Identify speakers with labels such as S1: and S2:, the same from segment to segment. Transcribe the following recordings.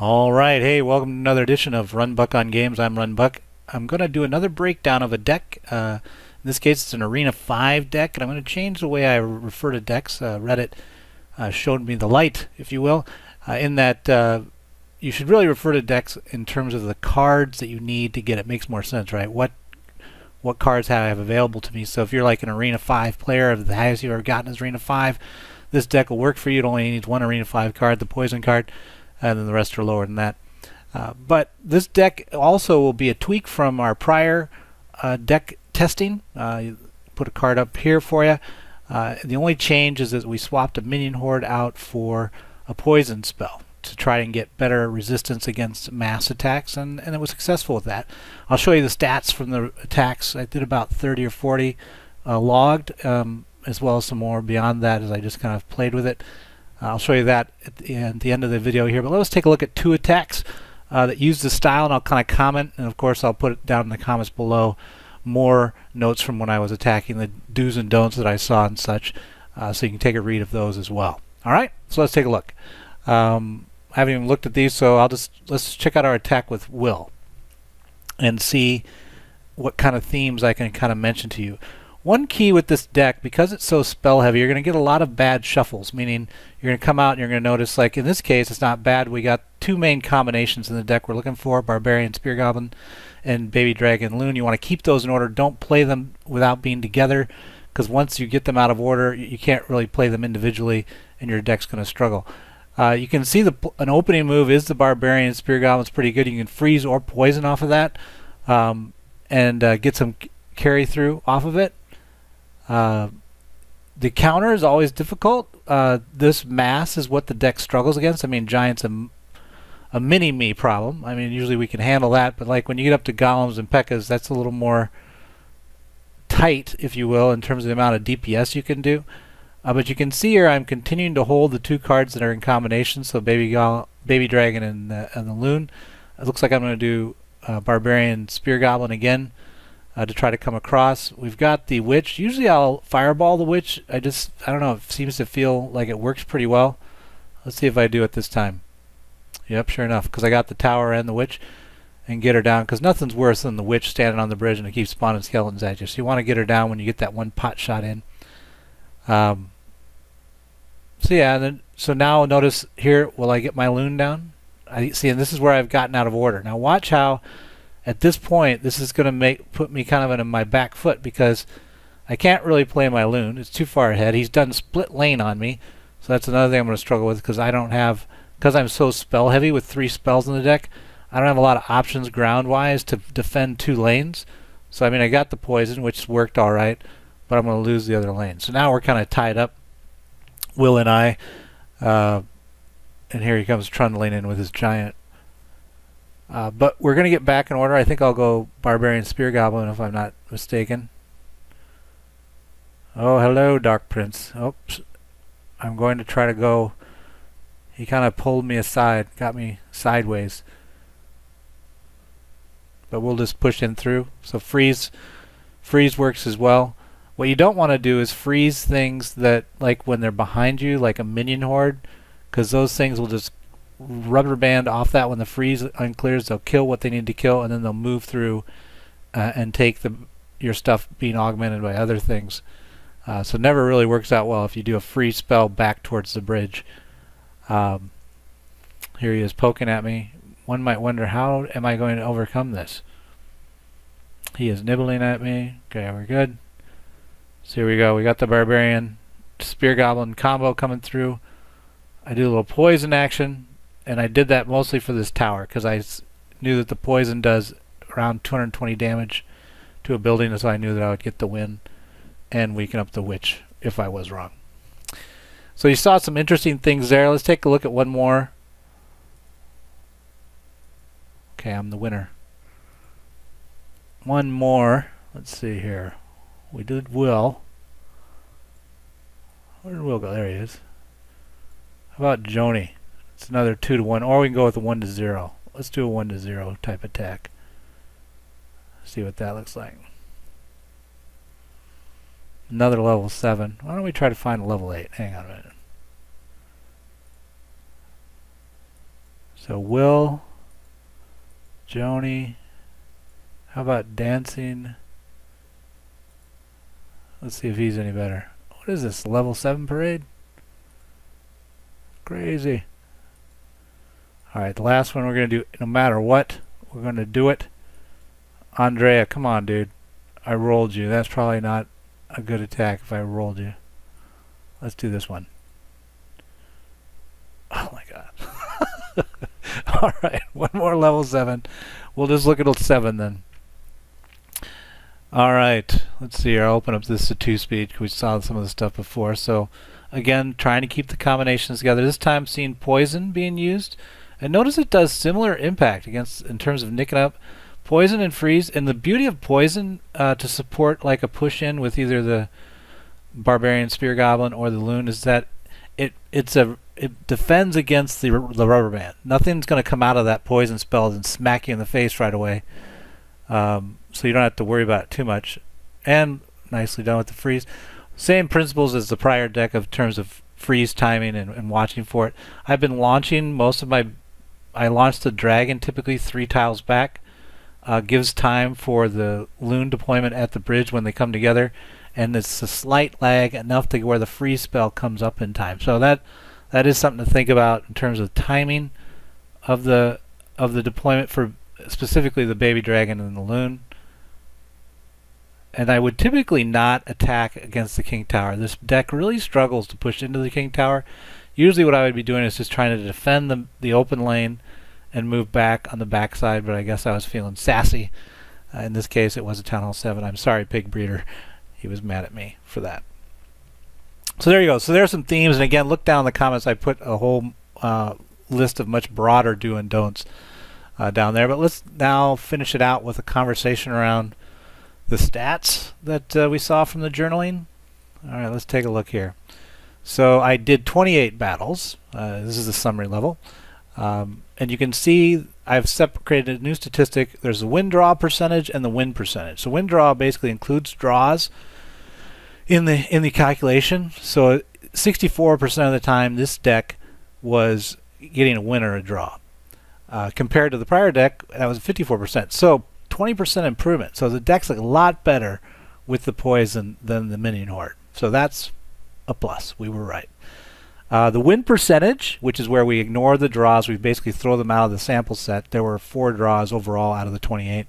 S1: All right, hey, welcome to another edition of Run Buck on Games. I'm Run Buck. I'm going to do another breakdown of a deck. In this case, it's an Arena 5 deck, and I'm going to change the way I refer to decks. Reddit showed me the light, if you will, in that you should really refer to decks in terms of the cards that you need to get it. Makes more sense, right? What cards I have available to me. So if you're like an Arena 5 player, the highest you've ever gotten is Arena 5, this deck will work for you. It only needs one Arena 5 card, the Poison card, and then the rest are lower than that. But this deck also will be a tweak from our prior deck testing. Put a card up here for you. The only change is that we swapped a Minion Hoard out for a Poison spell to try and get better resistance against mass attacks, and it was successful with that. I'll show you the stats from the attacks. I did about 30 or 40 logged, as well as some more beyond that as I just kind of played with it. I'll show you that at the end of the video here, but let's take a look at two attacks that use the style, and I'll kind of comment, and of course I'll put it down in the comments below more notes from when I was attacking, the do's and don'ts that I saw and such, so you can take a read of those as well. Alright, so let's take a look. I haven't even looked at these, so let's check out our attack with Will and see what kind of themes I can kind of mention to you. One key with this deck, because it's so spell heavy, you're going to get a lot of bad shuffles, meaning you're going to come out and you're going to notice, like in this case, it's not bad. We got two main combinations in the deck we're looking for, Barbarian+Spear Goblin and Baby Dragon+Balloon. You want to keep those in order. Don't play them without being together, because once you get them out of order, you can't really play them individually, and your deck's going to struggle. You can see an opening move is the Barbarian+Spear Goblin. It's pretty good. You can freeze or poison off of that, and get some carry through off of it. The counter is always difficult. This mass is what the deck struggles against. I mean, Giant's a mini-me problem. I mean, usually we can handle that, but like when you get up to Golems and P.E.K.K.A.s, that's a little more tight, if you will, in terms of the amount of DPS you can do. But you can see here I'm continuing to hold the two cards that are in combination, so Baby Dragon and the Loon. It looks like I'm going to do Barbarian+Spear Goblin again. To try to come across. We've got the Witch. Usually I'll fireball the Witch. I don't know, it seems to feel like it works pretty well. Let's see if I do it this time. Yep, sure enough, because I got the tower and the Witch, and get her down, because nothing's worse than the Witch standing on the bridge and it keeps spawning skeletons at you. So you want to get her down when you get that one pot shot in. So yeah, and then, so now notice here, will I get my Loon down? I see, and this is where I've gotten out of order. Now watch how at this point, this is going to put me kind of in my back foot, because I can't really play my Loon. It's too far ahead. He's done split lane on me, so that's another thing I'm going to struggle with, because I'm so spell heavy with 3 spells in the deck. I don't have a lot of options ground-wise to defend 2 lanes. So I mean, I got the poison, which worked all right, but I'm going to lose the other lane. So now we're kind of tied up, Will and I, and here he comes trundling in with his giant. But we're going to get back in order. I think I'll go Barbarian+Spear Goblin if I'm not mistaken. Oh, hello, Dark Prince. Oops. I'm going to try to go. He kind of pulled me aside, got me sideways. But we'll just push in through. So freeze works as well. What you don't want to do is freeze things that, like when they're behind you, like a Minion Hoard, because those things will just rubber band off that when the freeze unclears. They'll kill what they need to kill, and then they'll move through and take your stuff being augmented by other things. So it never really works out well if you do a free spell back towards the bridge. Here he is poking at me. One might wonder, how am I going to overcome this? He is nibbling at me. Okay, we're good. So here we go. We got the Barbarian+Spear Goblin combo coming through. I do a little poison action. And I did that mostly for this tower, because I knew that the poison does around 220 damage to a building, so I knew that I would get the win and weaken up the Witch if I was wrong. So you saw some interesting things there. Let's take a look at one more. Okay, I'm the winner. One more. Let's see here. We did Will. Where did Will go? There he is. How about Joni? It's another 2-to-1, or we can go with a 1-to-0. Let's do a 1-to-0 type attack. See what that looks like. Another level 7. Why don't we try to find a level 8? Hang on a minute. So Will, Joni, how about dancing? Let's see if he's any better. What is this, level 7 parade? Crazy. Alright, the last one we're going to do, no matter what, we're going to do it. Andrea, come on, dude. I rolled you. That's probably not a good attack if I rolled you. Let's do this one. Oh my god. Alright, one more level 7. We'll just look at 7 then. Alright, let's see here. I'll open up this to 2-speed because we saw some of the stuff before. So, again, trying to keep the combinations together. This time seeing poison being used. And notice it does similar impact against in terms of nicking up poison and freeze. And the beauty of poison to support like a push-in with either the Barbarian+Spear Goblin or the Loon is that it defends against the rubber band. Nothing's going to come out of that poison spell and smack you in the face right away. So you don't have to worry about it too much. And nicely done with the freeze. Same principles as the prior deck of terms of freeze timing and watching for it. I've been launching most of my... I launched the dragon typically 3 tiles back. Gives time for the Loon deployment at the bridge when they come together. And it's a slight lag enough to where the freeze spell comes up in time. So that is something to think about in terms of timing of the deployment for specifically the baby dragon and the Loon. And I would typically not attack against the King Tower. This deck really struggles to push into the King Tower. Usually what I would be doing is just trying to defend the open lane and move back on the backside, but I guess I was feeling sassy. In this case it was a Town Hall 7. I'm sorry, Pig Breeder. He was mad at me for that. So there you go. So there are some themes, and again, look down in the comments. I put a whole list of much broader do and don'ts down there. But let's now finish it out with a conversation around the stats that we saw from the journaling. Alright, let's take a look here. So I did 28 battles. This is the summary level. And you can see I've created a new statistic. There's the win draw percentage and the win percentage. So win draw basically includes draws in the calculation. So 64% of the time this deck was getting a win or a draw. Compared to the prior deck, that was 54%. So 20% improvement. So the deck's a lot better with the poison than the Minion Hoard. So that's a plus. We were right. The win percentage, which is where we ignore the draws, we basically throw them out of the sample set. There were 4 draws overall out of the 28.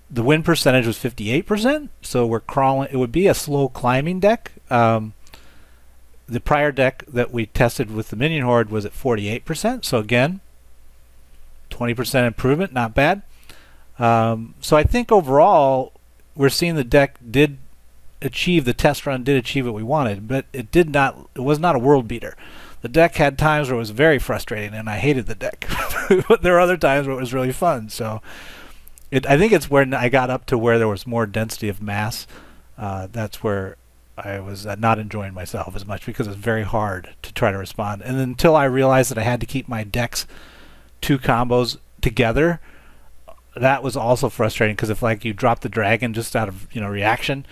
S1: The win percentage was 58%, so we're crawling. It would be a slow climbing deck. The prior deck that we tested with the Minion Hoard was at 48%, so again, 20% improvement, not bad. So I think overall, we're seeing the deck did achieve, the test run did achieve what we wanted, but it was not a world beater. The deck had times where it was very frustrating and I hated the deck. But there were other times where it was really fun. So I think it's where I got up to where there was more density of mass. That's where I was not enjoying myself as much because it's very hard to try to respond. And until I realized that I had to keep my deck's 2 combos together, that was also frustrating because if like you drop the dragon just out of reaction,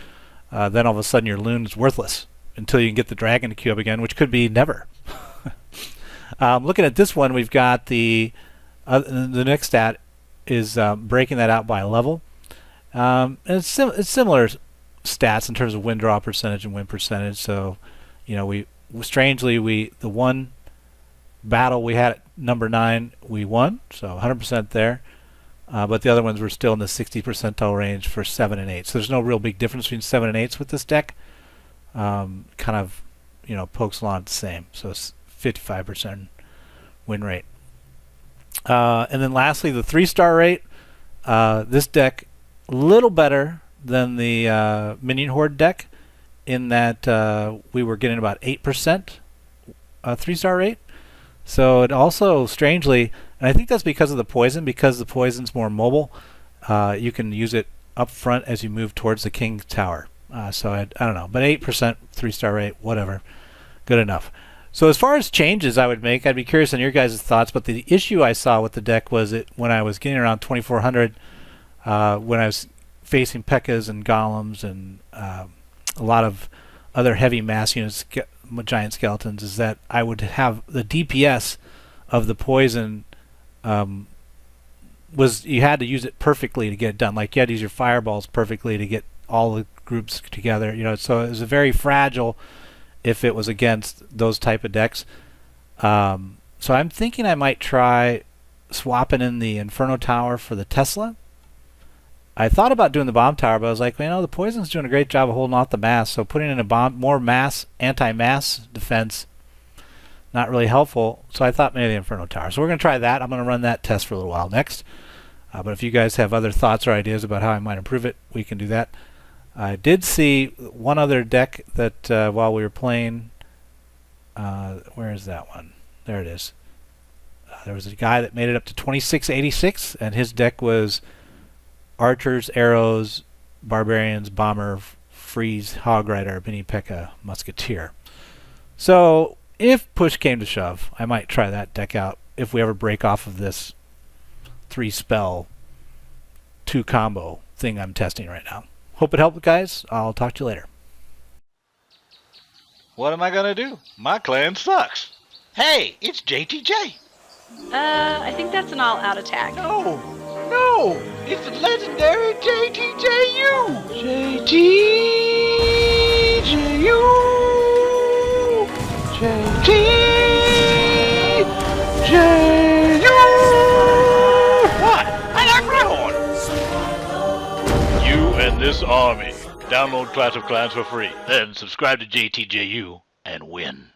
S1: then all of a sudden your Loon is worthless until you can get the dragon to queue up again, which could be never. Looking at this one, we've got the next stat is breaking that out by level. And it's similar stats in terms of win draw percentage and win percentage. So, strangely the one battle we had at number 9 we won, so 100% there. But the other ones were still in the 60 percentile range for 7 and 8. So there's no real big difference between 7 and 8s with this deck. Kind of, pokes along the same. So it's 55% win rate. And then lastly, the 3-star rate. This deck a little better than the Minion Hoard deck in that we were getting about 8% 3-star rate. So it also strangely, and I think that's because of the poison, because the poison's more mobile. You can use it up front as you move towards the King Tower. So I don't know, but 8% 3-star rate, whatever, good enough. So as far as changes I would make, I'd be curious on your guys' thoughts. But the issue I saw with the deck was when I was getting around 2400, when I was facing P.E.K.K.A.s and Golems and a lot of other heavy mass units, giant skeletons, is that I would have the DPS of the poison was you had to use it perfectly to get it done. Like you had to use your fireballs perfectly to get all the groups together. So it was a very fragile if it was against those type of decks. So I'm thinking I might try swapping in the Inferno Tower for the Tesla. I thought about doing the Bomb Tower, but I was like, the poison's doing a great job of holding off the mass, so putting in a more anti-mass defense, not really helpful. So I thought maybe the Inferno Tower. So we're going to try that. I'm going to run that test for a little while next. But if you guys have other thoughts or ideas about how I might improve it, we can do that. I did see one other deck that while we were playing, where is that one? There it is. There was a guy that made it up to 2686, and his deck was Archers, Arrows, Barbarians, Bomber, Freeze, Hog Rider, Mini P.E.K.K.A, Musketeer. So if push came to shove, I might try that deck out if we ever break off of this 3-spell 2-combo thing I'm testing right now. Hope it helped, guys. I'll talk to you later.
S2: What am I gonna do? My clan sucks. Hey, it's JTJ.
S3: I think that's an all-out attack.
S2: No, it's the legendary JTJU. JTJU. JTJU. What? I like my horn. You and this army. Download Clash of Clans for free. Then subscribe to JTJU and win.